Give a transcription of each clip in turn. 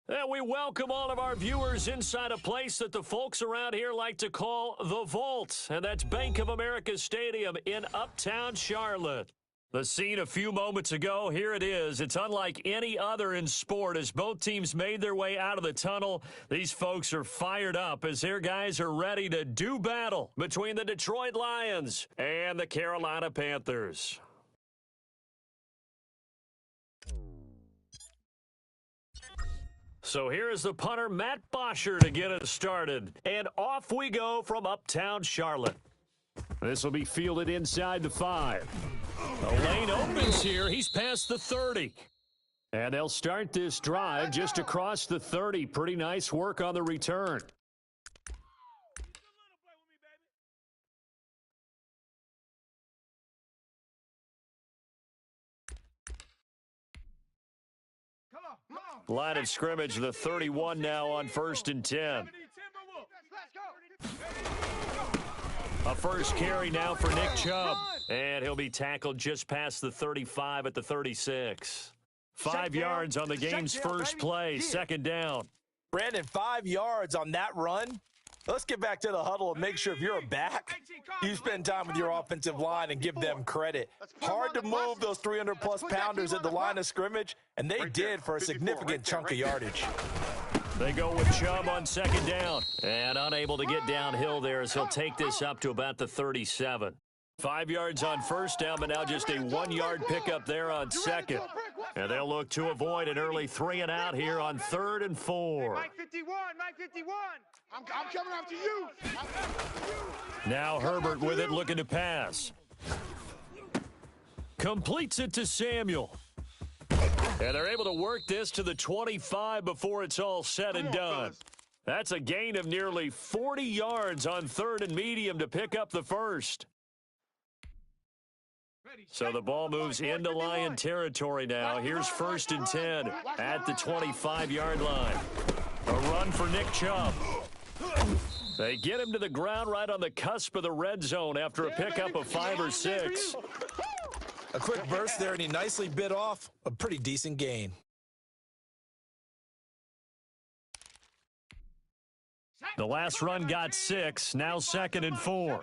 And we welcome all of our viewers inside a place that the folks around here like to call the Vault. And that's Bank of America Stadium in Uptown Charlotte. The scene a few moments ago, here it is. It's unlike any other in sport as both teams made their way out of the tunnel. These folks are fired up as their guys are ready to do battle between the Detroit Lions and the Carolina Panthers. So here is the punter, Matt Bosher, to get us started. And off we go from Uptown Charlotte. This will be fielded inside the 5. The lane opens here. He's past the 30. And they'll start this drive just across the 30. Pretty nice work on the return. Line of scrimmage, the 31 now on 1st and 10. A first carry now for Nick Chubb. And he'll be tackled just past the 35 at the 36. 5 yards on the game's first play, second down. Brandon, 5 yards on that run. Let's get back to the huddle and make sure if you're a back, you spend time with your offensive line and give them credit. Hard to move those 300-plus pounders at the line of scrimmage, and they did for a significant chunk of yardage. They go with Chubb on second down. And unable to get downhill there as he'll take this up to about the 37. 5 yards on first down, but now just a 1-yard pickup there on second. And they'll look to avoid an early 3 and out here on 3rd and 4. Mike 51, Mike 51. I'm coming after you. Now Herbert with it, looking to pass. Completes it to Samuel. And they're able to work this to the 25 before it's all said and done. That's a gain of nearly 40 yards on 3rd and medium to pick up the first. So the ball moves into Lion territory now. Here's 1st and 10 at the 25-yard line. A run for Nick Chubb. They get him to the ground right on the cusp of the red zone after a pickup of 5 or 6. A quick burst there, and he nicely bit off a pretty decent gain. The last run got 6, now 2nd and 4.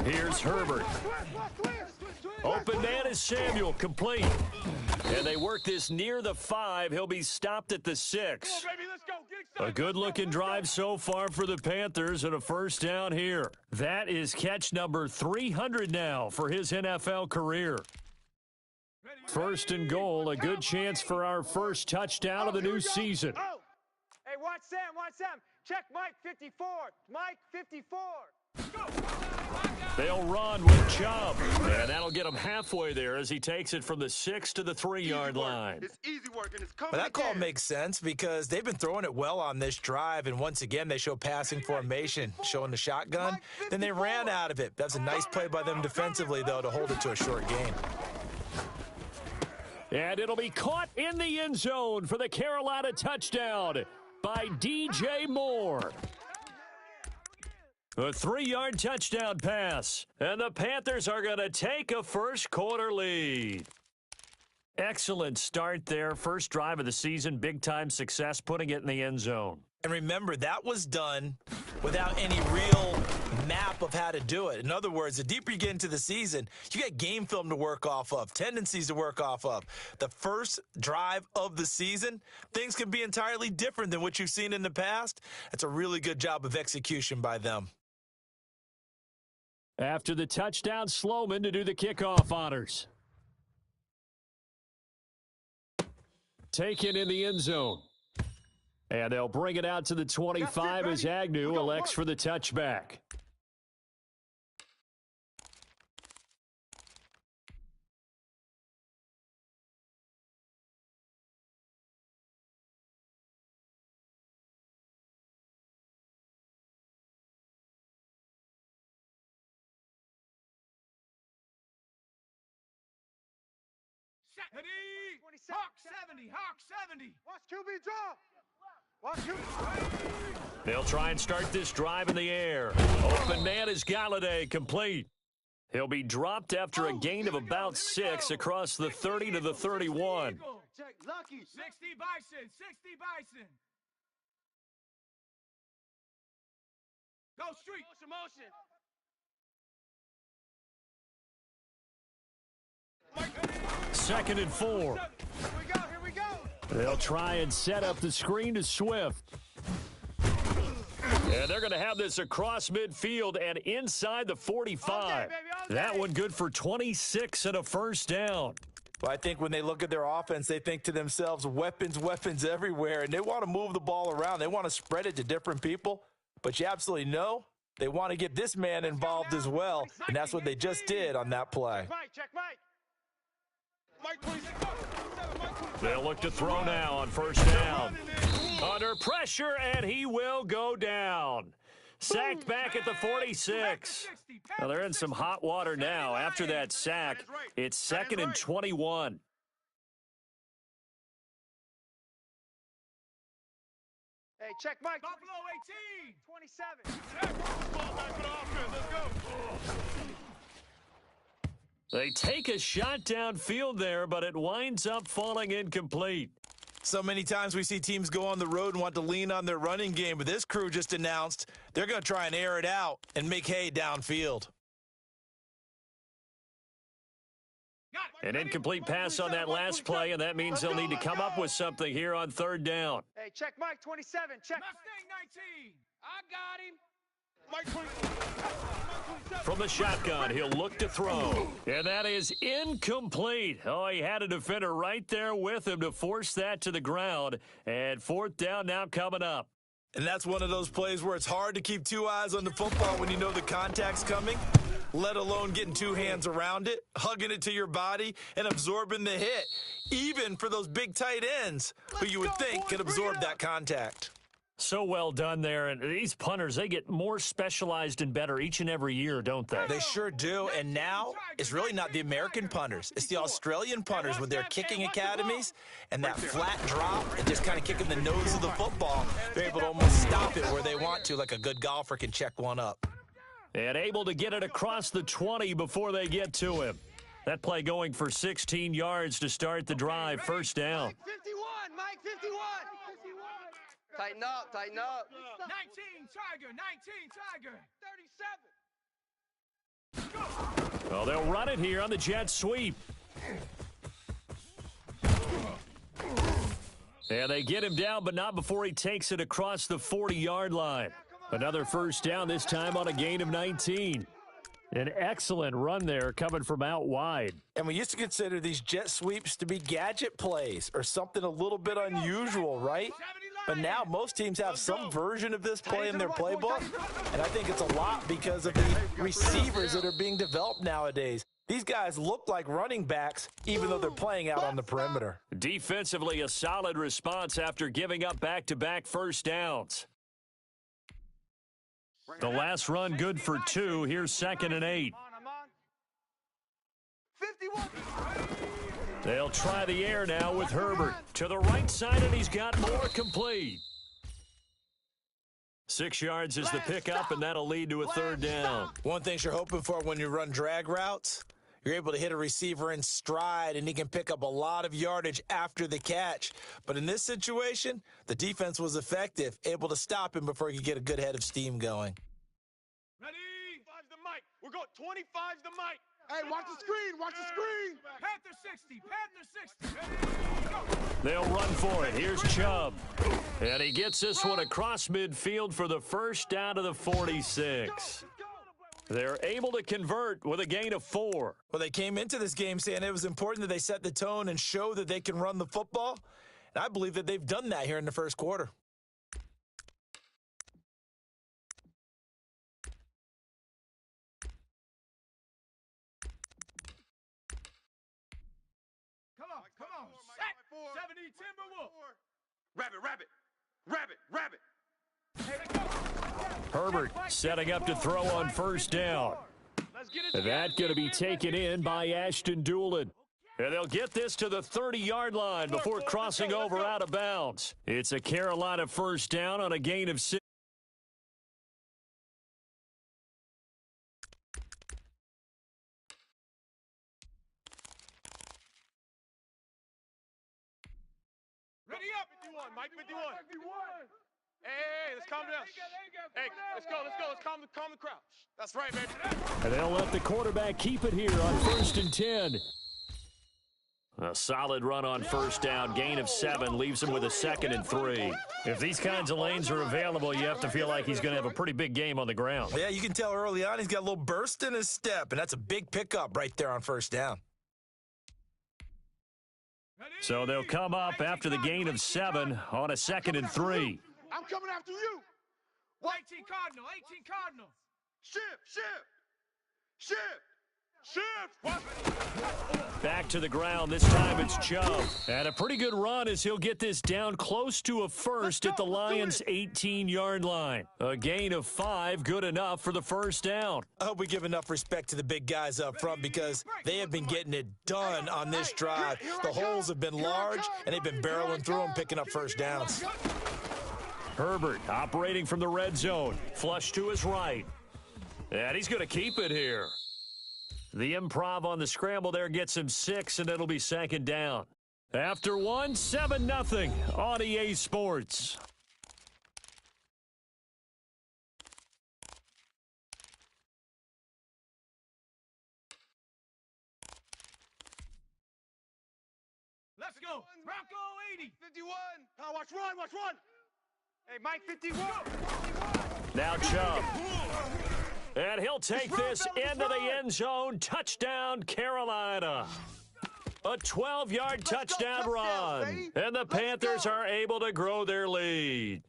Here's Herbert. Open man is Samuel, complete. And they work this near the 5. He'll be stopped at the 6. A good-looking drive so far for the Panthers and a first down here. That is catch number 300 now for his NFL career. 1st and goal, a good chance for our first touchdown of the new season. Hey, watch Sam, watch Sam. Check Mike 54. Mike 54. They'll run with Chubb, and that'll get him halfway there as he takes it from the 6 to the 3-yard line. It's easy work, and it's coming. But that call makes sense because they've been throwing it well on this drive, and once again they show passing formation, showing the shotgun. Then they ran out of it. That's a nice play by them defensively, though, to hold it to a short gain. And it'll be caught in the end zone for the Carolina touchdown by DJ Moore. A 3-yard touchdown pass, and the Panthers are going to take a first-quarter lead. Excellent start there. First drive of the season, big-time success, putting it in the end zone. And remember, that was done without any real map of how to do it. In other words, the deeper you get into the season, you got game film to work off of, tendencies to work off of. The first drive of the season, things can be entirely different than what you've seen in the past. It's a really good job of execution by them. After the touchdown, Sloman to do the kickoff honors. Taken in the end zone. And they'll bring it out to the 25 as Agnew elects for the touchback. Hawk 70, Hawk 70. Watch QB draw. Watch QB. They'll try and start this drive in the air. Open man is Galladay, complete. He'll be dropped after a gain of about 6 across the 30 to the 31. Check, lucky. 60 Bison, 60 Bison. Go street. Motion. Second and 4. Here we go. They'll try and set up the screen to Swift. And they're going to have this across midfield and inside the 45. That one good for 26 and a first down. Well, I think when they look at their offense, they think to themselves, weapons everywhere, and they want to move the ball around. They want to spread it to different people, but you absolutely know they want to get this man involved as well, and that's what they just did on that play. Check Mike. Mike 26. They'll look to throw now on first down. Under pressure, and he will go down. Sacked back at the 46. Well, they're in some hot water now. After that sack, it's second and 21. Hey, check Mike. Buffalo 18. 27. They take a shot downfield there, but it winds up falling incomplete. So many times we see teams go on the road and want to lean on their running game, but this crew just announced they're going to try and air it out and make hay downfield. An incomplete pass on that last play, and that means they'll need to come up with something here on third down. Hey, check Mike 27. Check. Mustang 19. I got him. Mike 27. From the shotgun, he'll look to throw. And that is incomplete. Oh, he had a defender right there with him to force that to the ground. And fourth down now coming up. And that's one of those plays where it's hard to keep two eyes on the football when you know the contact's coming, let alone getting two hands around it, hugging it to your body, and absorbing the hit, even for those big tight ends who you would think could absorb that contact. So well done there. And these punters, they get more specialized and better each and every year, don't they? They sure do. And now it's really not the American punters. It's the Australian punters with their kicking academies and that flat drop and just kind of kicking the nose of the football. They're able to almost stop it where they want to, like a good golfer can check one up. And able to get it across the 20 before they get to him. That play going for 16 yards to start the drive. First down. Mike 51. Mike 51. Tighten up. 19 Tiger. 19 Tiger. 37. Well, they'll run it here on the jet sweep. And they get him down, but not before he takes it across the 40-yard line. Another first down, this time on a gain of 19. An excellent run there coming from out wide. And we used to consider these jet sweeps to be gadget plays or something a little bit unusual, right? But now most teams have some version of this play in their playbook, and I think it's a lot because of the receivers that are being developed nowadays. These guys look like running backs, even though they're playing out on the perimeter. Defensively, a solid response after giving up back-to-back first downs. The last run good for 2. Here's second and 8. I'm on. 51. They'll try the air now with Herbert. To the right side, and he's got more complete. 6 yards is the pickup, and that'll lead to a third down. One thing you're hoping for when you run drag routes, you're able to hit a receiver in stride, and he can pick up a lot of yardage after the catch. But in this situation, the defense was effective, able to stop him before he could get a good head of steam going. Ready? 25's the mic. We're going 25's the mic. Hey, watch the screen. Watch the screen. Panther 60. Panther 60. Ready? Go. They'll run for it. Here's Chubb. And he gets this one across midfield for the first down to the 46. They're able to convert with a gain of 4. Well, they came into this game saying it was important that they set the tone and show that they can run the football. And I believe that they've done that here in the first quarter. Come on. Sack. 70 Timberwolf. Rabbit. Herbert setting up to throw on first down. That going to be taken in by Ashton Doolin. And they'll get this to the 30-yard line before crossing over out of bounds. It's a Carolina first down on a gain of 6. Ready up. 51, Mike 51. Hey, let's calm down. Hey, let's go. Let's calm the crowd. That's right, baby. And they'll let the quarterback keep it here on 1st and 10. A solid run on 1st down, gain of 7, leaves him with a 2nd and 3. If these kinds of lanes are available, you have to feel like he's going to have a pretty big game on the ground. Yeah, you can tell early on he's got a little burst in his step, and that's a big pickup right there on 1st down. So they'll come up after the gain of 7 on a 2nd and 3. I'm coming after you. 18 Cardinal. Shift. Back to the ground. This time it's Chubb. And a pretty good run as he'll get this down close to a 1st at the Lions' 18-yard line. A gain of 5, good enough for the 1st down. I hope we give enough respect to the big guys up front because they have been getting it done on this drive. The holes have been large, and they've been barreling through them, picking up 1st downs. Herbert operating from the red zone. Flush to his right. And he's going to keep it here. The improv on the scramble there gets him 6, and it'll be 2nd down. After 1, 7-0 on EA Sports. Let's go. Bronco 80. 51. Now watch run. Hey, Mike 51. Now Chubb. And he'll take this into the end zone. Touchdown, Carolina. A 12-yard touchdown run. And the Panthers are able to grow their lead.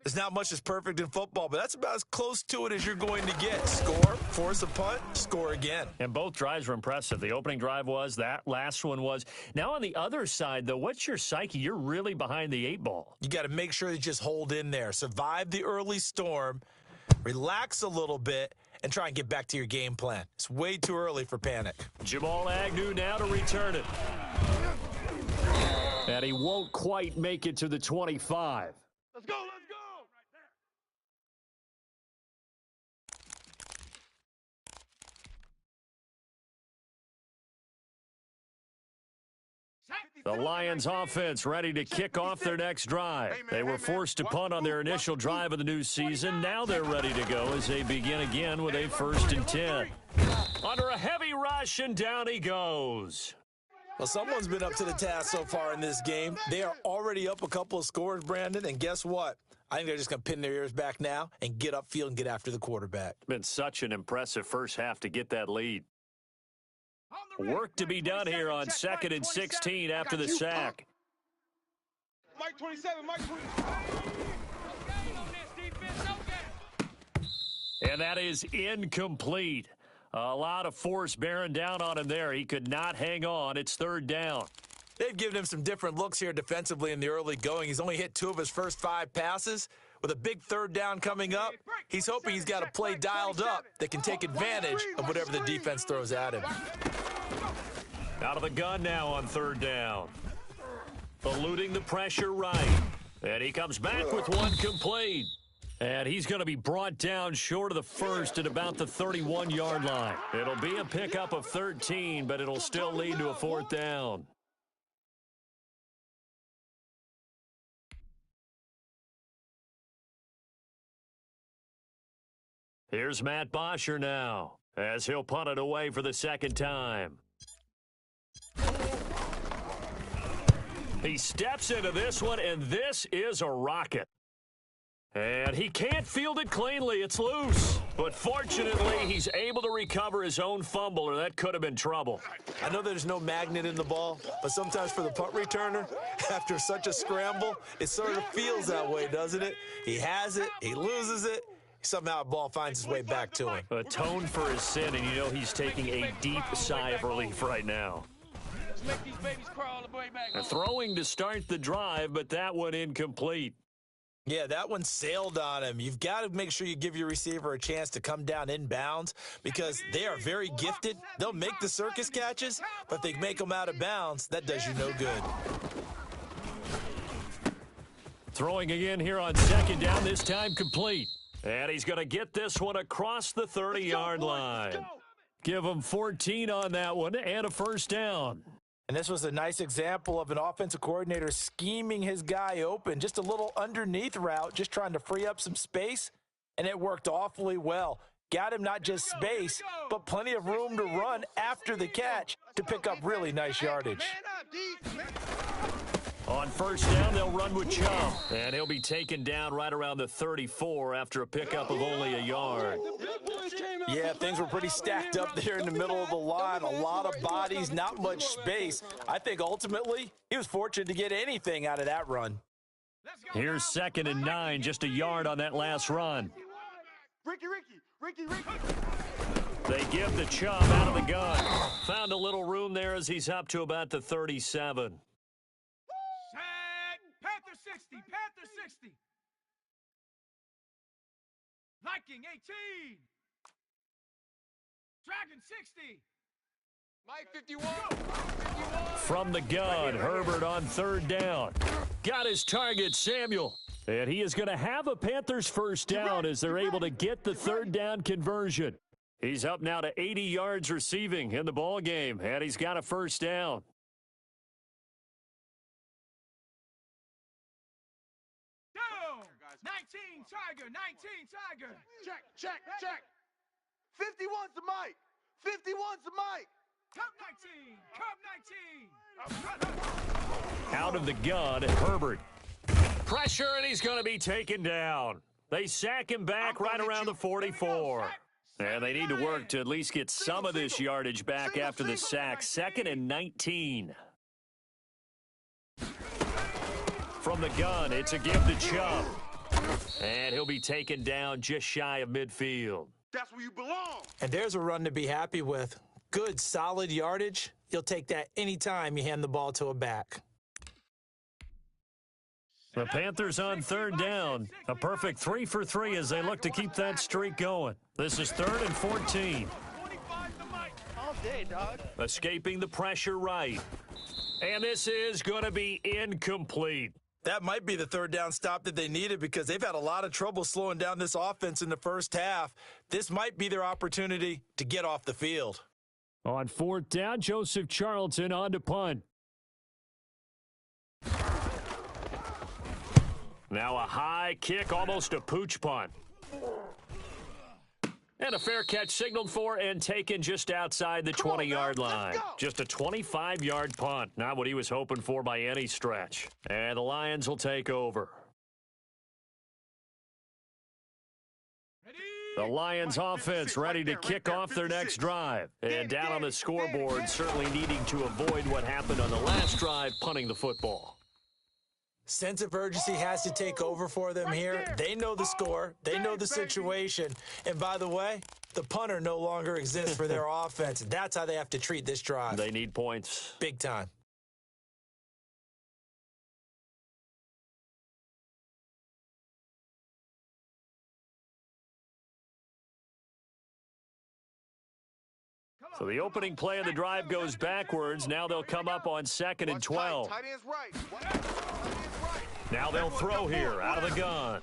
There's not much that's perfect in football, but that's about as close to it as you're going to get. Score, force a punt, score again. And both drives were impressive. The opening drive was, that last one was. Now on the other side, though, what's your psyche? You're really behind the 8 ball. You got to make sure you just hold in there. Survive the early storm, relax a little bit, and try and get back to your game plan. It's way too early for panic. Jamal Agnew now to return it. And he won't quite make it to the 25. Let's go. The Lions offense ready to kick off their next drive. They were forced to punt on their initial drive of the new season. Now they're ready to go as they begin again with a 1st and 10. Under a heavy rush, and down he goes. Well, someone's been up to the task so far in this game. They are already up a couple of scores, Brandon, and guess what? I think they're just going to pin their ears back now and get upfield and get after the quarterback. Been such an impressive first half to get that lead. Work to be done here on 2nd and 16 after the sack. Mike 27, Mike 27. And that is incomplete. A lot of force bearing down on him there. He could not hang on. It's 3rd down. They've given him some different looks here defensively in the early going. He's only hit 2 of his first 5 passes. With a big 3rd down coming up, he's hoping he's got a play dialed up that can take advantage of whatever the defense throws at him. Out of the gun now on 3rd down. Eluding the pressure right. And he comes back with one complete. And he's going to be brought down short of the 1st at about the 31-yard line. It'll be a pickup of 13, but it'll still lead to a 4th down. Here's Matt Bosher now, as he'll punt it away for the 2nd time. He steps into this one, and this is a rocket. And he can't field it cleanly. It's loose. But fortunately, he's able to recover his own fumble, or that could have been trouble. I know there's no magnet in the ball, but sometimes for the punt returner, after such a scramble, it sort of feels that way, doesn't it? He has it, he loses it, somehow the ball finds its way back to him. Atoned for his sin, and you know he's taking a deep sigh of relief right now. Let's make these babies crawl the way back. Throwing to start the drive, but that one incomplete. Yeah, that one sailed on him. You've got to make sure you give your receiver a chance to come down inbounds because they are very gifted. They'll make the circus catches, but if they make them out of bounds, that does you no good. Throwing again here on 2nd down, this time complete. And he's going to get this one across the 30-yard line. Give him 14 on that one and a 1st down. And this was a nice example of an offensive coordinator scheming his guy open. Just a little underneath route, just trying to free up some space, and it worked awfully well. Got him not just space, but plenty of room to run after the catch to pick up really nice yardage. On first down, they'll run with Chubb, and he'll be taken down right around the 34 after a pickup of only a yard. Yeah, things were pretty stacked up there in the middle of the line. A lot of bodies, not much space. I think ultimately he was fortunate to get anything out of that run. Here's 2nd and 9, just a yard on that last run. Ricky. They give the Chubb out of the gun. Found a little room there as he's up to about the 37. Panther 60, Panther 60. Viking 18. Dragon 60. Mike 51. From the gun, Herbert on 3rd down. Got his target, Samuel. And he is going to have a Panthers first down as they're able to get the 3rd down conversion. He's up now to 80 yards receiving in the ball game, and he's got a first down. Down. 19 Tiger, 19 Tiger. Check. 51's the Mike. 51's the Mike. Cup 19, Cup 19. Out of the gun, Herbert. Pressure, and he's going to be taken down. They sack him back right around the 44. And they need to work to at least get some of this yardage back after the sack. 2nd and 19. From the gun, it's a give to Chubb. And he'll be taken down just shy of midfield. That's where you belong. And there's a run to be happy with. Good, solid yardage. You'll take that anytime you hand the ball to a back. The Panthers on 3rd down. A perfect 3 for 3 as they look to keep that streak going. This is 3rd and 14. All day, dog. Escaping the pressure right. And this is going to be incomplete. That might be the 3rd down stop that they needed because they've had a lot of trouble slowing down this offense in the first half. This might be their opportunity to get off the field. On 4th down, Joseph Charlton on to punt. Now a high kick, almost a pooch punt. And a fair catch signaled for and taken just outside the 20-yard line. Just a 25-yard punt. Not what he was hoping for by any stretch. And the Lions will take over. The Lions offense ready to kick off their next drive. And down on the scoreboard, certainly needing to avoid what happened on the last drive, punting the football. Sense of urgency has to take over for them here. They know the score. They know the situation. And by the way, the punter no longer exists for their offense. That's how they have to treat this drive. They need points. Big time. So the opening play of the drive goes backwards. Now they'll come up on 2nd and 12. Tight end's right. Now they'll throw here out of the gun.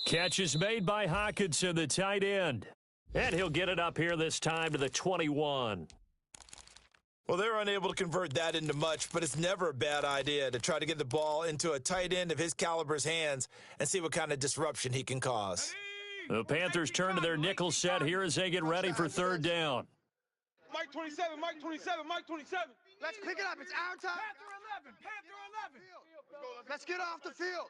Catch is made by Hawkinson, the tight end. And he'll get it up here this time to the 21. Well, they're unable to convert that into much, but it's never a bad idea to try to get the ball into a tight end of his caliber's hands and see what kind of disruption he can cause. The Panthers turn to their nickel set here as they get ready for 3rd down. Mike 27, Mike 27, Mike 27. Let's pick it up. It's our time. Panther 11. Let's get off the field.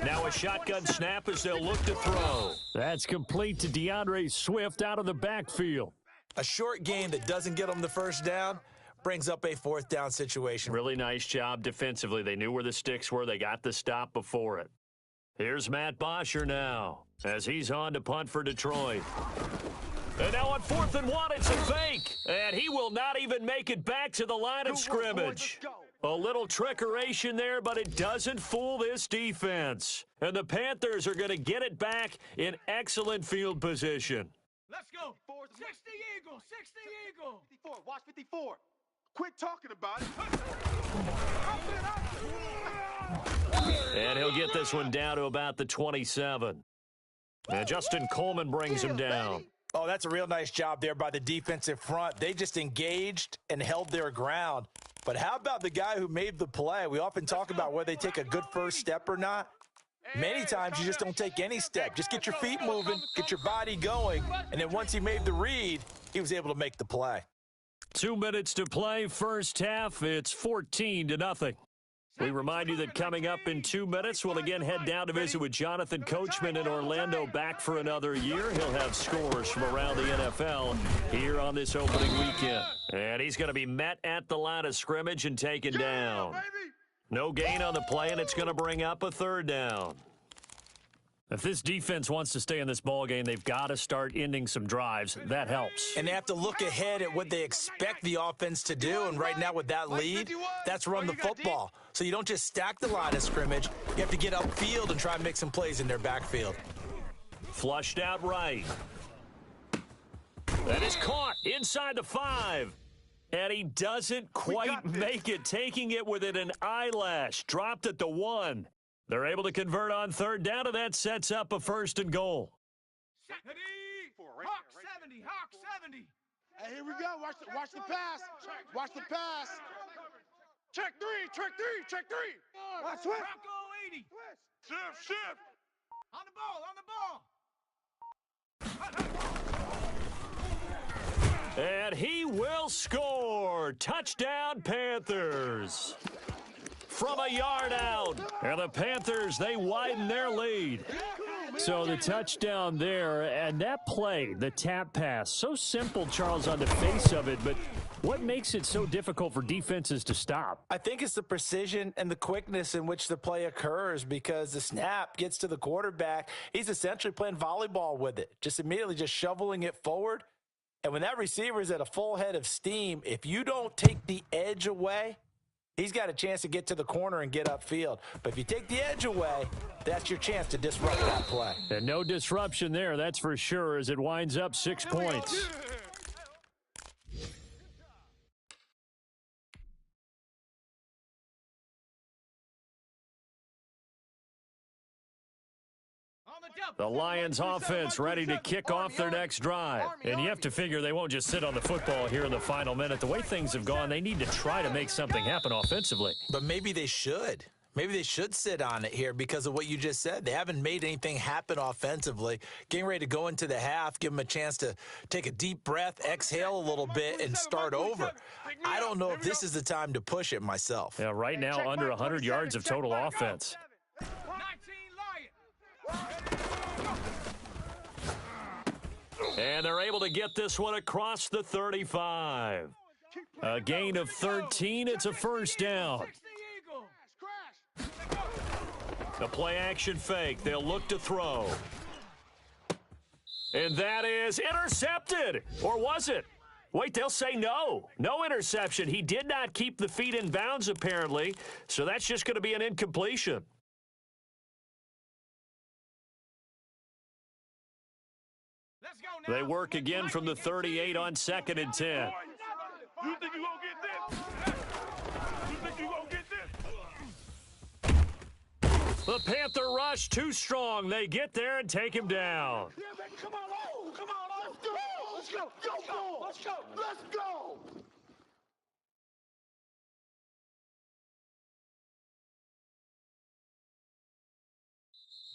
Now a shotgun snap as they'll look to throw. That's complete to DeAndre Swift out of the backfield. A short game that doesn't get them the first down brings up a 4th down situation. Really nice job defensively. They knew where the sticks were. They got the stop before it. Here's Matt Bosher now as he's on to punt for Detroit. And now on 4th and 1, it's a fake. And he will not even make it back to the line of scrimmage. A little trickeration there, but it doesn't fool this defense. And the Panthers are going to get it back in excellent field position. Let's go. 60 Eagle, 60 Eagle. 54, watch 54. Quit talking about it. And he'll get this one down to about the 27. And Justin Coleman brings him down. Oh, that's a real nice job there by the defensive front. They just engaged and held their ground. But how about the guy who made the play? We often talk about whether they take a good first step or not. Many times you just don't take any step. Just get your feet moving, get your body going, and then once he made the read, he was able to make the play. 2 minutes to play, first half. It's 14-0. We remind you that coming up in 2 minutes, we'll again head down to visit with Jonathan Coachman in Orlando, back for another year. He'll have scores from around the NFL here on this opening weekend. And he's going to be met at the line of scrimmage and taken down. No gain on the play, and it's going to bring up a third down. If this defense wants to stay in this ballgame, they've got to start ending some drives. That helps. And they have to look ahead at what they expect the offense to do. And right now with that lead, that's run the football. So you don't just stack the line of scrimmage. You have to get upfield and try and make some plays in their backfield. Flushed out right. That is caught inside the 5. And he doesn't quite make it, taking it within an eyelash. Dropped at the 1. They're able to convert on third down, and that sets up a first and goal. Hawk 70, Hawk 70. Hey, here we go. Watch the pass. Watch the pass. Check 3, check 3, check 3. Watch what? Bronco 80. Shift. On the ball. And he will score. Touchdown, Panthers. From a yard out. And the Panthers, they widen their lead. So the touchdown there, and that play, the tap pass, so simple, Charles, on the face of it, but what makes it so difficult for defenses to stop? I think it's the precision and the quickness in which the play occurs, because the snap gets to the quarterback. He's essentially playing volleyball with it, just immediately just shoveling it forward. And when that receiver is at a full head of steam, if you don't take the edge away, he's got a chance to get to the corner and get upfield. But if you take the edge away, that's your chance to disrupt that play. And no disruption there, that's for sure, as it winds up 6 points. The Lions offense ready to kick off their next drive. And you have to figure they won't just sit on the football here in the final minute. The way things have gone, they need to try to make something happen offensively. But maybe they should. Maybe they should sit on it here because of what you just said. They haven't made anything happen offensively. Getting ready to go into the half, give them a chance to take a deep breath, exhale a little bit, and start over. I don't know if this is the time to push it myself. Yeah, right now under 100 yards of total offense. 19 Lions. And they're able to get this one across the 35. A gain of 13. It's a first down. 60 Eagle. The play action fake. They'll look to throw. And that is intercepted. Or was it? Wait, they'll say no. No interception. He did not keep the feet in bounds, apparently. So that's just going to be an incompletion. Let's go now. They work again from the 38 on 2nd and 10. You think you gonna get this? You think you gonna get this? The Panther rush too strong. They get there and take him down. Yeah, man, come on, let's go. Let's go. Let's go.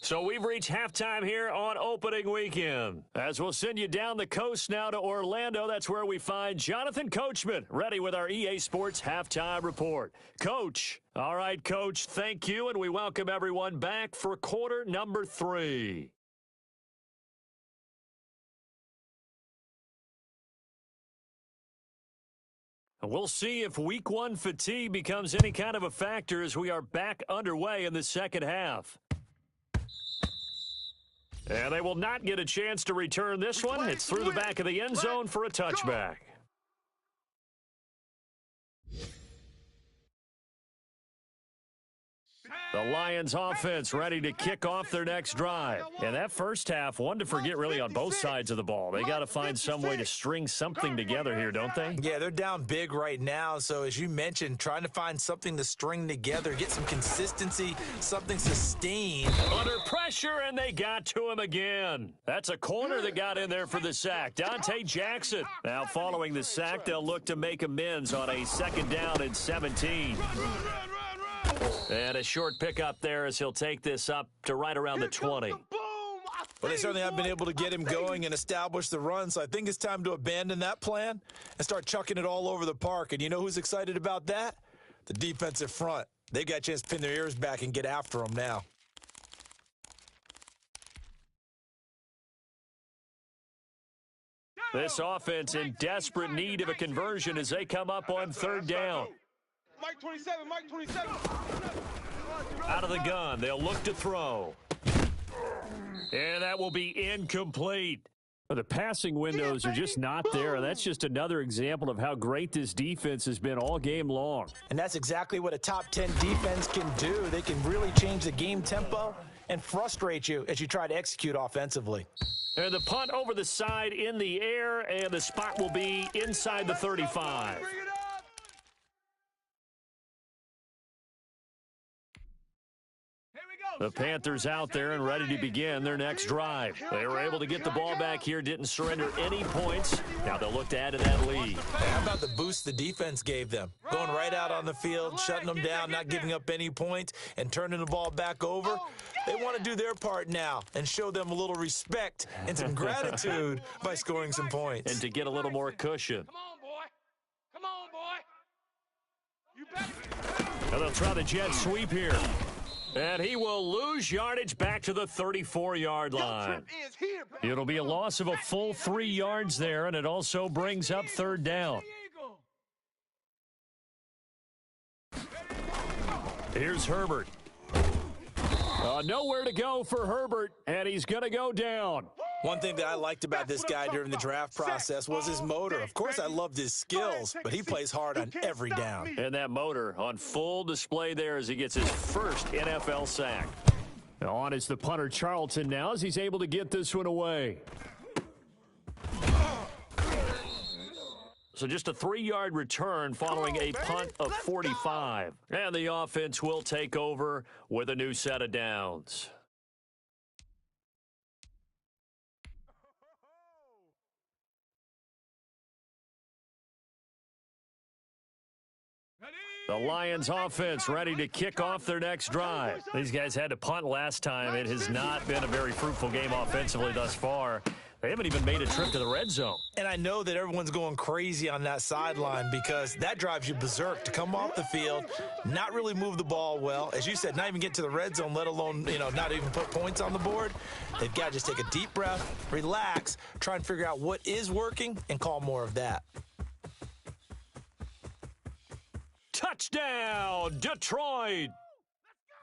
So we've reached halftime here on opening weekend. As we'll send you down the coast now to Orlando, that's where we find Jonathan Coachman, ready with our EA Sports Halftime Report. Coach. All right, Coach, thank you, and we welcome everyone back for quarter number 3. We'll see if week 1 fatigue becomes any kind of a factor as we are back underway in the second half. And they will not get a chance to return this one. It's through the back of the end zone for a touchback. The Lions offense ready to kick off their next drive. And that first half, one to forget really on both sides of the ball. They got to find some way to string something together here, don't they? Yeah, they're down big right now. So as you mentioned, trying to find something to string together, get some consistency, something sustained. Under pressure, and they got to him again. That's a corner that got in there for the sack. Dante Jackson. Now following the sack, they'll look to make amends on a second down and 17. And a short pickup there as he'll take this up to right around the 20. Well, they certainly have been able to get him going and establish the run, so I think it's time to abandon that plan and start chucking it all over the park. And you know who's excited about that? The defensive front. They got a chance to pin their ears back and get after them now. This offense in desperate need of a conversion as they come up on third down. Mike 27, Mike 27. Out of the gun, they'll look to throw. And that will be incomplete. The passing windows are just not there, and that's just another example of how great this defense has been all game long. And that's exactly what a top 10 defense can do. They can really change the game tempo and frustrate you as you try to execute offensively. And the punt over the side in the air, and the spot will be inside the 35. The Panthers out there and ready to begin their next drive. They were able to get the ball back here, didn't surrender any points. Now they'll look to add to that lead. How about the boost the defense gave them? Going right out on the field, shutting them down, not giving up any points, and turning the ball back over. They want to do their part now and show them a little respect and some gratitude by scoring some points. And to get a little more cushion. Come on, boy. Come on, boy. You better. And they'll try the jet sweep here. And he will lose yardage back to the 34-yard line. It'll be a loss of a full 3 yards there, and it also brings up third down. Here's Herbert. Nowhere to go for Herbert, and he's going to go down. One thing that I liked about this guy during the draft process was his motor. Of course, I loved his skills, but he plays hard on every down. And that motor on full display there as he gets his first NFL sack. On is the punter Charlton now as he's able to get this one away. So just a 3-yard return following a punt of 45. And the offense will take over with a new set of downs. The Lions offense ready to kick off their next drive. These guys had to punt last time. It has not been a very fruitful game offensively thus far. They haven't even made a trip to the red zone. And I know that everyone's going crazy on that sideline because that drives you berserk to come off the field, not really move the ball well. As you said, not even get to the red zone, let alone, not even put points on the board. They've got to just take a deep breath, relax, try and figure out what is working, and call more of that. Touchdown, Detroit.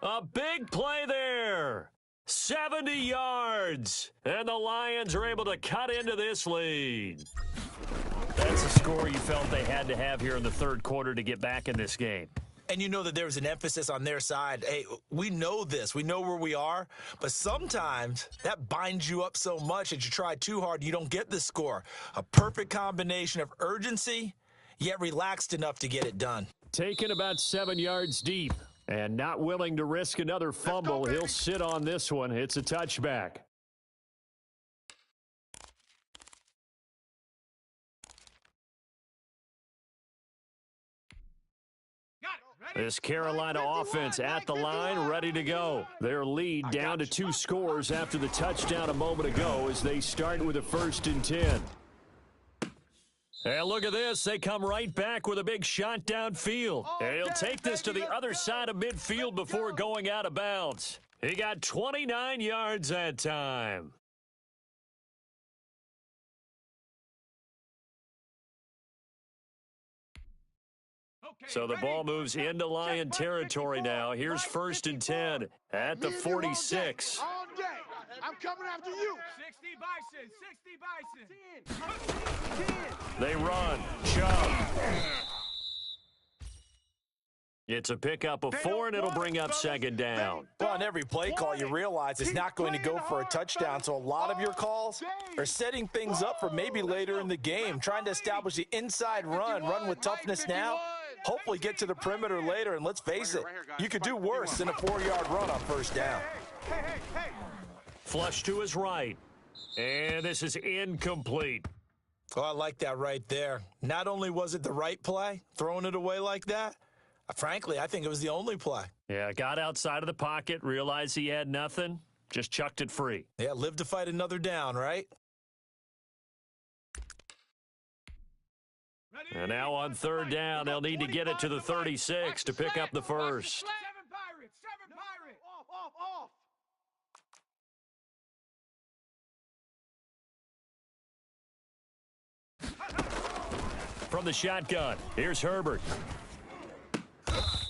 A big play there. 70 yards. And the Lions are able to cut into this lead. That's a score you felt they had to have here in the third quarter to get back in this game. And you know that there was an emphasis on their side. Hey, we know this. We know where we are. But sometimes that binds you up so much that you try too hard, you don't get the score. A perfect combination of urgency, yet relaxed enough to get it done. Taken about 7 yards deep and not willing to risk another fumble. He'll sit on this one. It's a touchback. This Carolina offense at the line, ready to go. Their lead down to 2 scores after the touchdown a moment ago as they start with a 1st and 10. And look at this. They come right back with a big shot downfield. And he'll take this to the other side of midfield before going out of bounds. He got 29 yards that time. So the ball moves into Lion territory now. Here's 1st and 10 at the 46. All day. I'm coming after you. 60 Bison, 60 Bison. 10. They run. Chubb. It's a pickup of 4, and it'll bring up second down. Well, on every play call, you realize it's not going to go for a touchdown, so a lot of your calls are setting things up for maybe later in the game, trying to establish the inside run with toughness now, hopefully get to the perimeter later, and let's face it, you could do worse than a 4-yard run on first down. Flush to his right, and this is incomplete. Oh, I like that right there. Not only was it the right play, throwing it away like that, frankly, I think it was the only play. Yeah, got outside of the pocket, realized he had nothing, just chucked it free. Yeah, live to fight another down, right? And now on third down, they'll need to get it to the 36 to pick up the first. 7 Pirates! 7 Pirates! Off! From the shotgun, here's Herbert.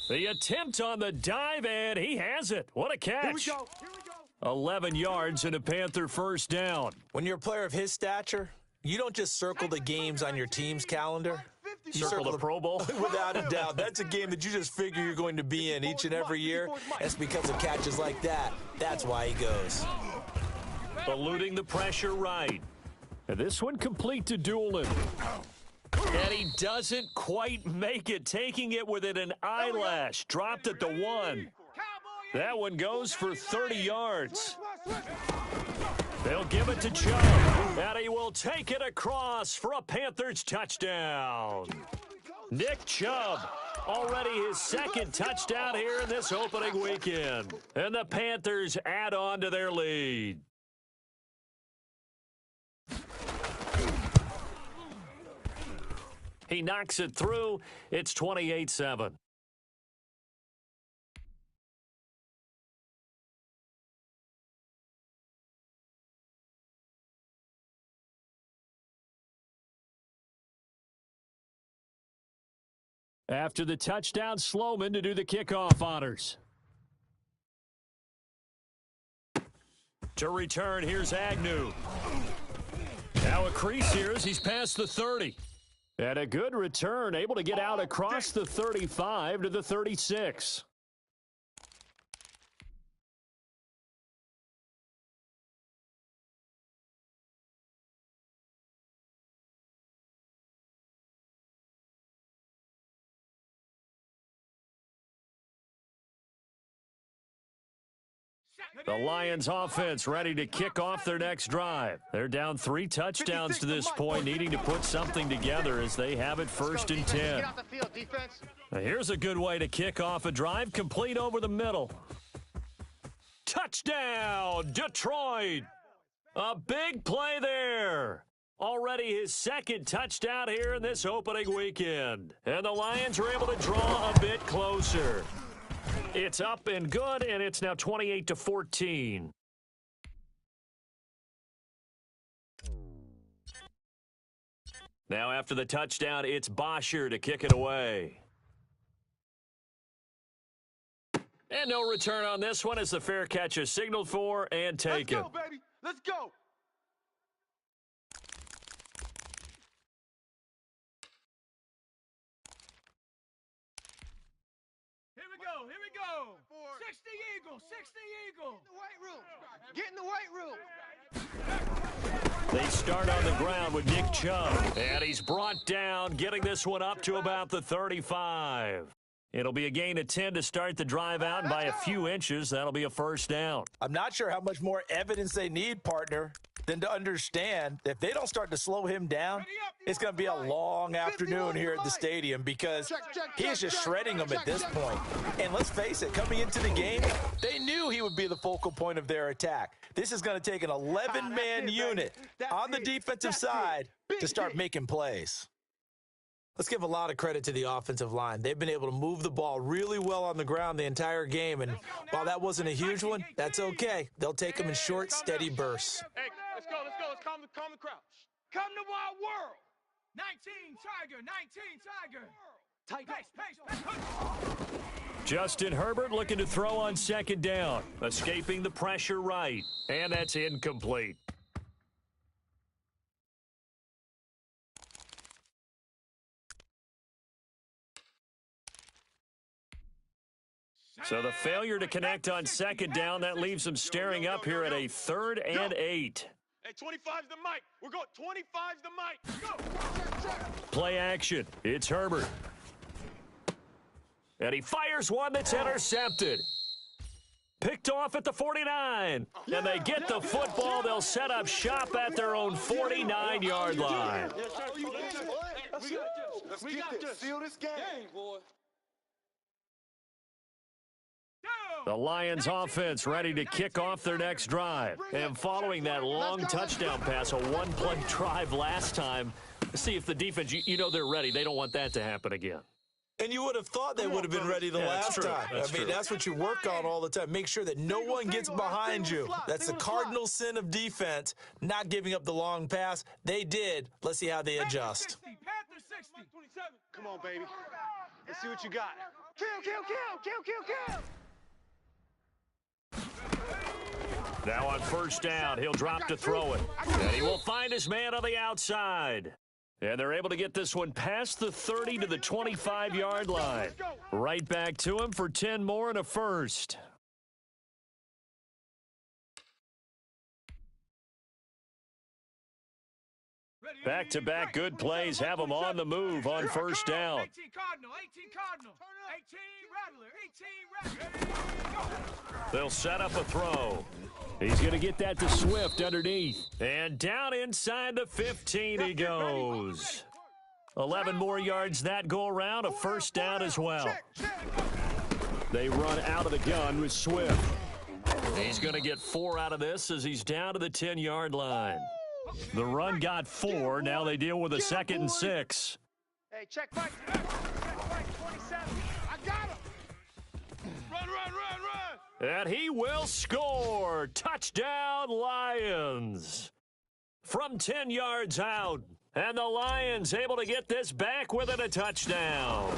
The attempt on the dive, and he has it. What a catch. Here we go. 11 yards and a Panther first down. When you're a player of his stature, you don't just circle the games on your team's calendar. You Circle the Pro Bowl. Without a doubt. That's a game that you just figure you're going to be in each and every year. That's because of catches like that. That's why he goes. Eluding the pressure right. And this one complete to Doolin. And he doesn't quite make it, taking it within an eyelash. Dropped at the 1. That one goes for 30 yards. They'll give it to Chubb, and he will take it across for a Panthers touchdown. Nick Chubb, already his second touchdown here in this opening weekend. And the Panthers add on to their lead. He knocks it through. It's 28-7. After the touchdown, Sloman to do the kickoff honors. To return, here's Agnew. Now a crease here as he's past the 30. And a good return, able to get out across the 35 to the 36. The Lions offense ready to kick off their next drive. They're down 3 touchdowns to this point, needing to put something together as they have it first and 10. Now here's a good way to kick off a drive, complete over the middle. Touchdown, Detroit! A big play there. Already his second touchdown here in this opening weekend. And the Lions are able to draw a bit closer. It's up and good, and it's now 28-14. Now after the touchdown, it's Bosher to kick it away. And no return on this one as the fair catch is signaled for and taken. Let's go, baby. Let's go. Here we go. 60 Eagles, 60 Eagles. Get in the weight room. They start on the ground with Nick Chubb. And he's brought down, getting this one up to about the 35. It'll be a gain of 10 to start the drive out, and by a few inches, that'll be a first down. I'm not sure how much more evidence they need, partner, than to understand that if they don't start to slow him down, it's going to be a long afternoon here at the stadium because he is just shredding them at this point. And let's face it, coming into the game, they knew he would be the focal point of their attack. This is going to take an 11-man unit on the defensive side to start making plays. Let's give a lot of credit to the offensive line. They've been able to move the ball really well on the ground the entire game, and while that wasn't a huge one, that's okay. They'll take them in short, steady bursts. Hey, let's go. Let's calm the crowd. Come to our world. 19 Tiger, 19 Tiger. Pace. Justin Herbert looking to throw on second down, escaping the pressure right, and that's incomplete. So the failure to connect on second down, that leaves them staring up here at a 3rd and 8. Hey, 25's the mic. We're going 25's the mic. Play action. It's Herbert. And he fires one that's intercepted. Picked off at the 49. And they get the football. They'll set up shop at their own 49-yard line. Let's get this. Seal this game, boy. The Lions offense ready to kick off their next drive. And following that long touchdown pass, a one-play drive last time, see if the defense, you know they're ready. They don't want that to happen again. And you would have thought they would have been ready the last time. That's what you work on all the time. Make sure that no one gets behind you. That's the cardinal sin of defense, not giving up the long pass. They did. Let's see how they adjust. Panthers 60. Come on, baby. Let's see what you got. Kill, kill, kill, kill, kill, kill. Now on first down, he'll drop to throw it. And he will find his man on the outside. And they're able to get this one past the 30 to the 25-yard line. Right back to him for 10 more and a first. Back-to-back good plays have them on the move on first down. 18 Cardinal, 18 Cardinal, 18 Rattler, 18 Rattler. They'll set up a throw. He's going to get that to Swift underneath. And down inside the 15 he goes. 11 more yards that go around, a first down as well. They run out of the gun with Swift. He's going to get 4 out of this as he's down to the 10-yard line. The run got 4. Now they deal with a 2nd and 6. Hey, check Mike. Check Mike, 27. I got him. Run, run, run, run. And he will score. Touchdown, Lions. From 10 yards out. And the Lions able to get this back within a touchdown.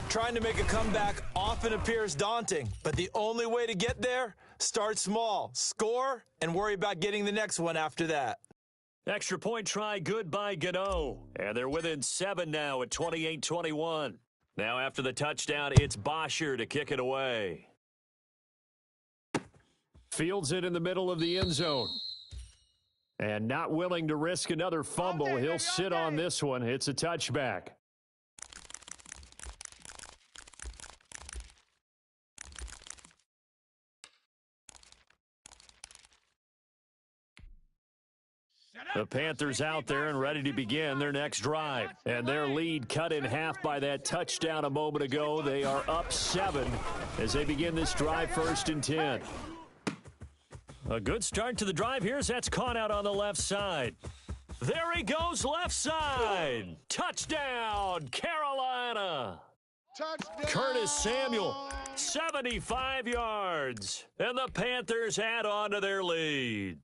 Trying to make a comeback often appears daunting, but the only way to get there, start small, score, and worry about getting the next one after that. Extra point try good by Gano. And they're within 7 now at 28-21. Now after the touchdown, it's Bosher to kick it away. Fields it in the middle of the end zone. And not willing to risk another fumble. He'll sit on this one. It's a touchback. The Panthers out there and ready to begin their next drive. And their lead cut in half by that touchdown a moment ago. They are up 7 as they begin this drive, 1st and 10. A good start to the drive here as that's caught out on the left side. There he goes, left side. Touchdown, Carolina. Touchdown. Curtis Samuel, 75 yards. And the Panthers add on to their lead.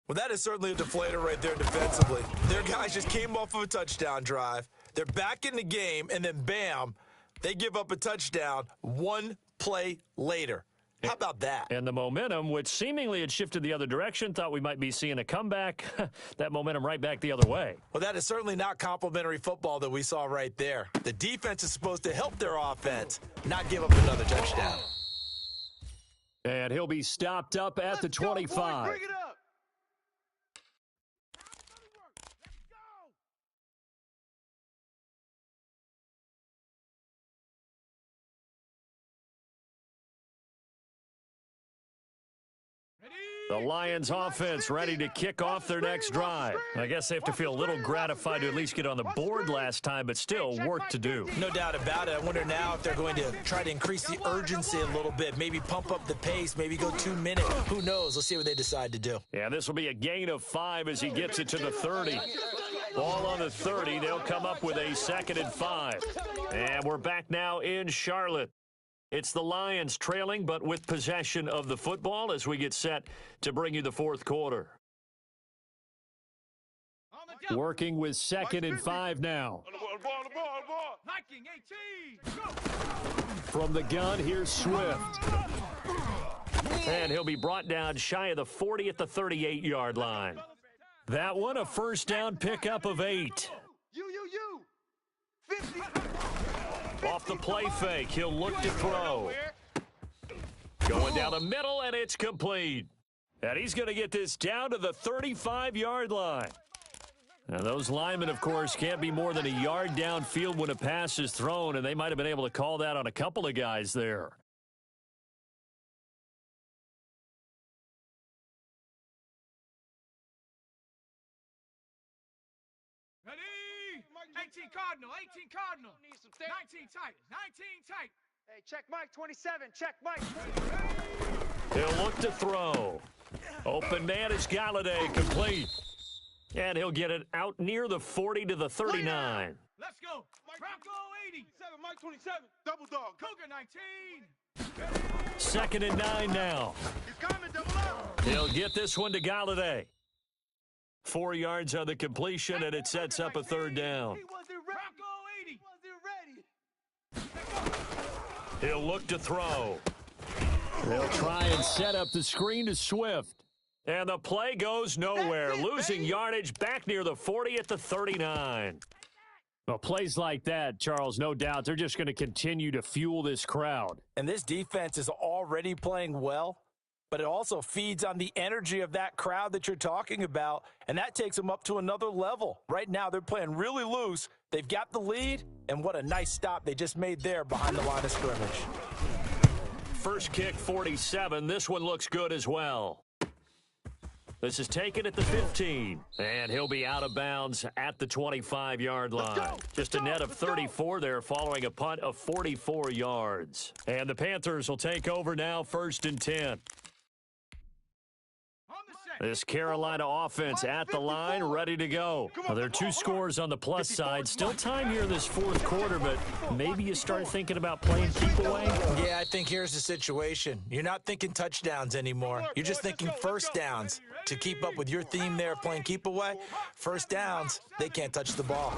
Well, that is certainly a deflator right there defensively. Their guys just came off of a touchdown drive. They're back in the game, and then bam, they give up a touchdown 1 play later. How about that? And the momentum, which seemingly had shifted the other direction, thought we might be seeing a comeback. That momentum right back the other way. Well, that is certainly not complimentary football that we saw right there. The defense is supposed to help their offense, not give up another touchdown. And he'll be stopped up at the 25. Bring it up. The Lions offense ready to kick off their next drive. I guess they have to feel a little gratified to at least get on the board last time, but still work to do. No doubt about it. I wonder now if they're going to try to increase the urgency a little bit, maybe pump up the pace, maybe go 2 minutes. Who knows? Let's see what they decide to do. Yeah, this will be a gain of 5 as he gets it to the 30. Ball on the 30. They'll come up with a 2nd and 5. And we're back now in Charlotte. It's the Lions trailing, but with possession of the football as we get set to bring you the 4th quarter. Working with 2nd and 5 now. On the ball. Viking 18. Go. From the gun, here's Swift. And he'll be brought down shy of the 40 at the 38-yard line. That one, a first down pickup of 8. You. 50. Off off the play fake. He'll look to throw. Going down the middle, and it's complete. And he's going to get this down to the 35-yard line. Now, those linemen, of course, can't be more than a yard downfield when a pass is thrown, and they might have been able to call that on a couple of guys there. Ready? 18 Cardinal, 18 Cardinal. 19 tight, 19 tight. Hey, check Mike 27. Check Mike. He'll look to throw. Open man is Galladay, complete. And he'll get it out near the 40 to the 39. Let's go. Bronco 80. 27, Mike 27. Double dog. Cougar 19. 2nd and 9 now. He's coming, double up. He'll get this one to Galladay. 4 yards on the completion, and it sets up a 3rd down. He wasn't ready. Bronco 80. Wasn't ready. He'll look to throw. They'll try and set up the screen to Swift. And the play goes nowhere, losing yardage back near the 40 at the 39. Well, plays like that, Charles, no doubt, they're just going to continue to fuel this crowd. And this defense is already playing well, but it also feeds on the energy of that crowd that you're talking about, and that takes them up to another level. Right now, they're playing really loose. They've got the lead, and what a nice stop they just made there behind the line of scrimmage. First kick, 47. This one looks good as well. This is taken at the 15, and he'll be out of bounds at the 25-yard line. Just a net of 34 there following a punt of 44 yards. And the Panthers will take over now, 1st and 10. This Carolina offense at the line, ready to go. Well, there are 2 scores on the plus side. Still time here in this 4th quarter, but maybe you start thinking about playing keep away? Yeah, I think here's the situation. You're not thinking touchdowns anymore. You're just thinking first downs. To keep up with your theme there of playing keep away, first downs, they can't touch the ball.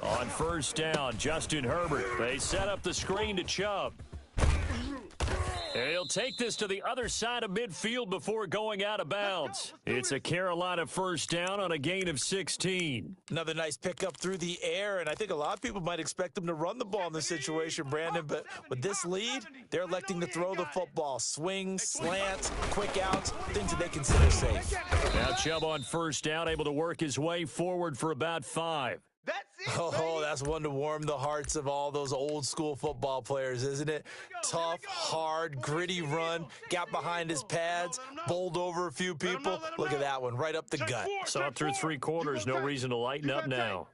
On 1st down, Justin Herbert. They set up the screen to Chubb. He'll take this to the other side of midfield before going out of bounds. It's a Carolina 1st down on a gain of 16. Another nice pickup through the air, and I think a lot of people might expect them to run the ball in this situation, Brandon, but with this lead, they're electing to throw the football. Swings, slants, quick outs, things that they consider safe. Now Chubb on 1st down, able to work his way forward for about 5. That's it, Oh, that's one to warm the hearts of all those old school football players, isn't it? Tough, hard, gritty run, got behind his pads, bowled over a few people. Look at that one, right up the gut. So up through 3 quarters, no reason to lighten up now.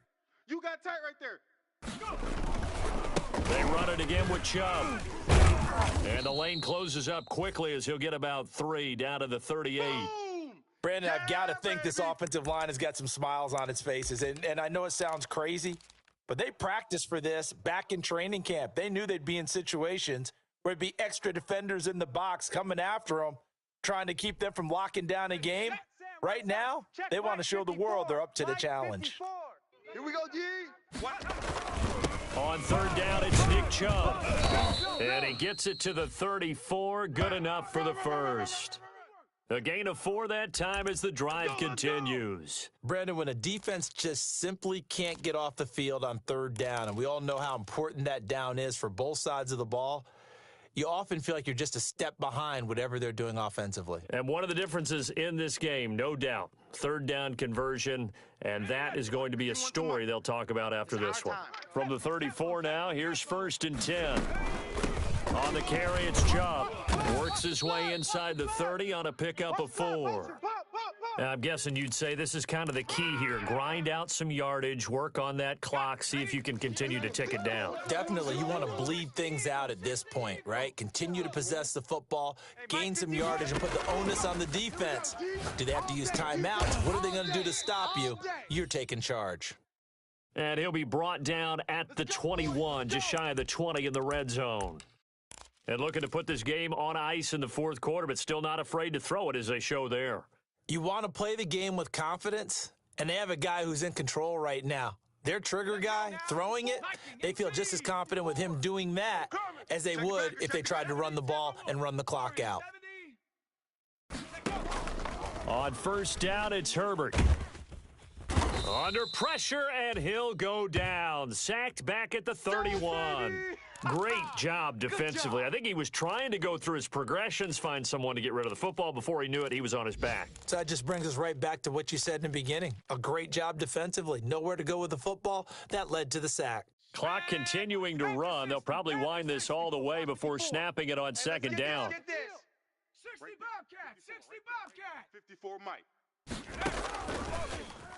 You got tight right there. They run it again with Chubb. And the lane closes up quickly as he'll get about 3 down to the 38. Brandon, I've got to think this offensive line has got some smiles on its faces. And I know it sounds crazy, but they practiced for this back in training camp. They knew they'd be in situations where it'd be extra defenders in the box coming after them, trying to keep them from locking down a game. Right now, they want to show the world they're up to the challenge. Here we go, G. On 3rd down, it's Nick Chubb. And he gets it to the 34. Good enough for the 1st. A gain of 4 that time as the drive continues. Brandon, when a defense just simply can't get off the field on 3rd down, and we all know how important that down is for both sides of the ball, you often feel like you're just a step behind whatever they're doing offensively. And one of the differences in this game, no doubt, 3rd down conversion, and that is going to be a story they'll talk about after this one. From the 34 now, here's 1st and 10. On the carry, it's Chubb. Works his way inside the 30 on a pickup of 4. I'm guessing you'd say this is kind of the key here. Grind out some yardage, work on that clock, see if you can continue to tick it down. Definitely, you want to bleed things out at this point, right? Continue to possess the football, gain some yardage, and put the onus on the defense. Do they have to use timeouts? What are they going to do to stop you? You're taking charge. And he'll be brought down at the 21, just shy of the 20 in the red zone. And looking to put this game on ice in the 4th quarter, but still not afraid to throw it as they show there. You want to play the game with confidence, and they have a guy who's in control right now. Their trigger guy, throwing it, they feel just as confident with him doing that as they would if they tried to run the ball and run the clock out. On 1st down, it's Herbert. Under pressure, and he'll go down. Sacked back at the 31. Great job defensively. I think he was trying to go through his progressions, find someone to get rid of the football. Before he knew it, he was on his back. So that just brings us right back to what you said in the beginning. A great job defensively. Nowhere to go with the football. That led to the sack. Clock continuing to run. They'll probably wind this all the way before snapping it on second down. 60 Bobcat, 60 Bobcat. 54 Mike.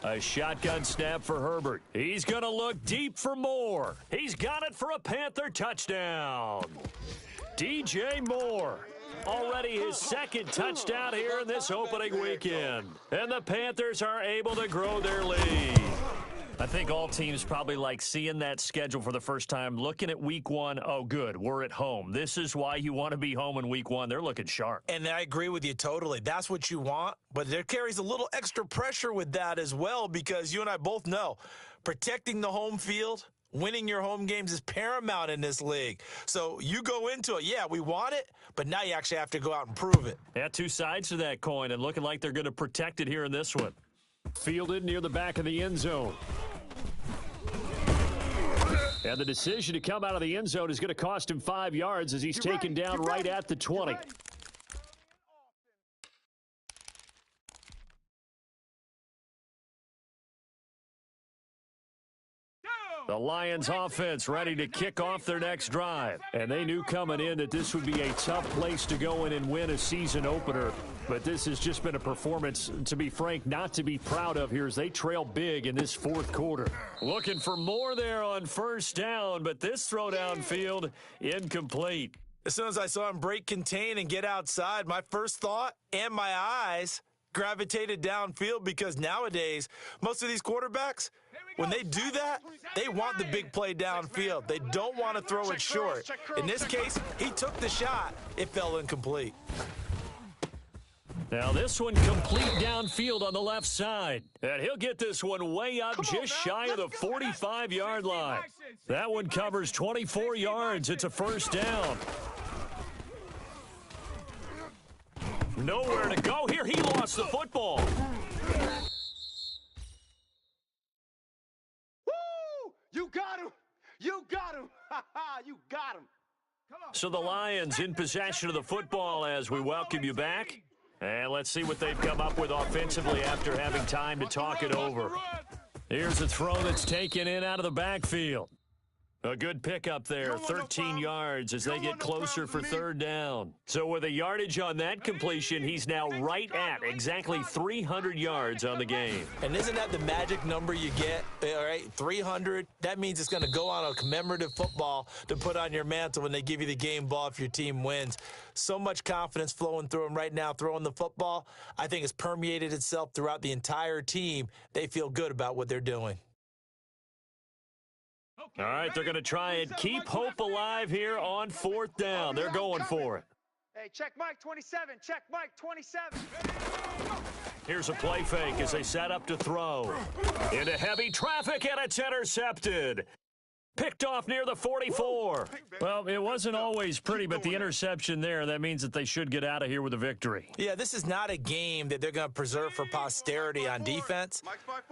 A shotgun snap for Herbert. He's going to look deep for Moore. He's got it for a Panther touchdown. DJ Moore. Already his second touchdown here in this opening weekend. And the Panthers are able to grow their lead. I think all teams probably like seeing that schedule for the first time, looking at week one. Oh, good, we're at home. This is why you want to be home in week one. They're looking sharp. And I agree with you totally. That's what you want, but there carries a little extra pressure with that as well, because you and I both know protecting the home field, winning your home games is paramount in this league. So you go into it, yeah, we want it, but now you actually have to go out and prove it. Yeah, two sides to that coin, and looking like they're going to protect it here in this one. Fielded near the back of the end zone. And the decision to come out of the end zone is going to cost him 5 yards as he's taken down right at the 20. The Lions offense ready to kick off their next drive. And they knew coming in that this would be a tough place to go in and win a season opener. But this has just been a performance, to be frank, not to be proud of here as they trail big in this fourth quarter. Looking for more there on first down, but this throw downfield incomplete. As soon as I saw him break contain and get outside, my first thought and my eyes gravitated downfield, because nowadays, most of these quarterbacks, when they do that, they want the big play downfield. They don't want to throw it short. In this case, he took the shot. It fell incomplete. Now this one complete downfield on the left side. And he'll get this one way up just shy of the 45-yard line. That one covers 24 yards. It's a first down. Nowhere to go here. He lost the football. Woo! You got him! You got him! Ha ha! You got him! So the Lions in possession of the football as we welcome you back. And let's see what they've come up with offensively after having time to talk it over. Here's a throw that's taken in out of the backfield. A good pickup there, 13 yards as they get closer for third down. So with a yardage on that completion, he's now right at exactly 300 yards on the game. And isn't that the magic number you get? All right, 300. That means it's going to go on a commemorative football to put on your mantle when they give you the game ball if your team wins. So much confidence flowing through him right now, throwing the football. I think it's permeated itself throughout the entire team. They feel good about what they're doing. All right, they're going to try and keep hope alive here on fourth down. They're going for it. Hey, check Mike 27. Check Mike 27. Here's a play fake as they set up to throw. Into heavy traffic, and it's intercepted. Picked off near the 44. Well, it wasn't always pretty, but the interception there, that means that they should get out of here with a victory. Yeah, this is not a game that they're going to preserve for posterity on defense,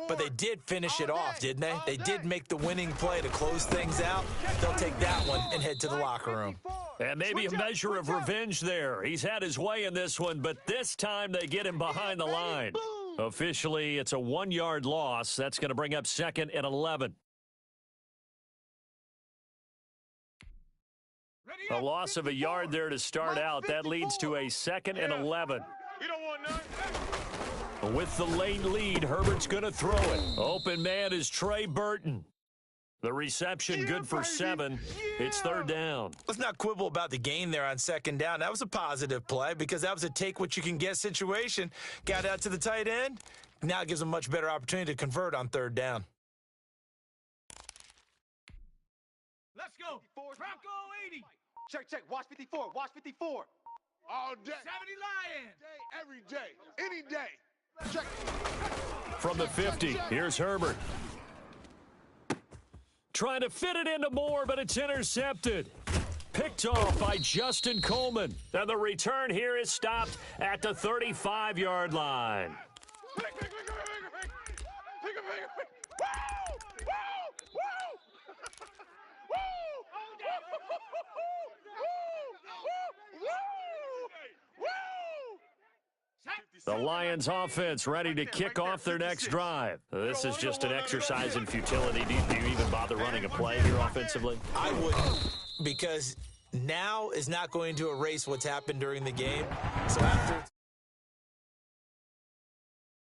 but they did finish it off, didn't they? They did make the winning play to close things out. They'll take that one and head to the locker room. And maybe a measure of revenge there. He's had his way in this one, but this time they get him behind the line. Officially, it's a 1-yard loss. That's going to bring up second and 11. A loss of a yard there to start out. That leads to a second and 11. You don't want none. With the late lead, Herbert's going to throw it. Open man is Trey Burton. The reception good for 7. It's third down. Let's not quibble about the gain there on second down. That was a positive play because that was a take-what-you-can-get situation. Got out to the tight end. Now it gives them a much better opportunity to convert on third down. Let's go. Bronco 80. Check, check. Watch 54. Watch 54. All day. 70 Lions. Every day. Any day. Check. From the 50, here's Herbert. Trying to fit it into Moore, but it's intercepted. Picked off by Justin Coleman. And the return here is stopped at the 35-yard line. Pick a finger. The Lions offense ready to kick off their next drive. This is just an exercise in futility. Do you even bother running a play here offensively? I wouldn't, because now is not going to erase what's happened during the game. So after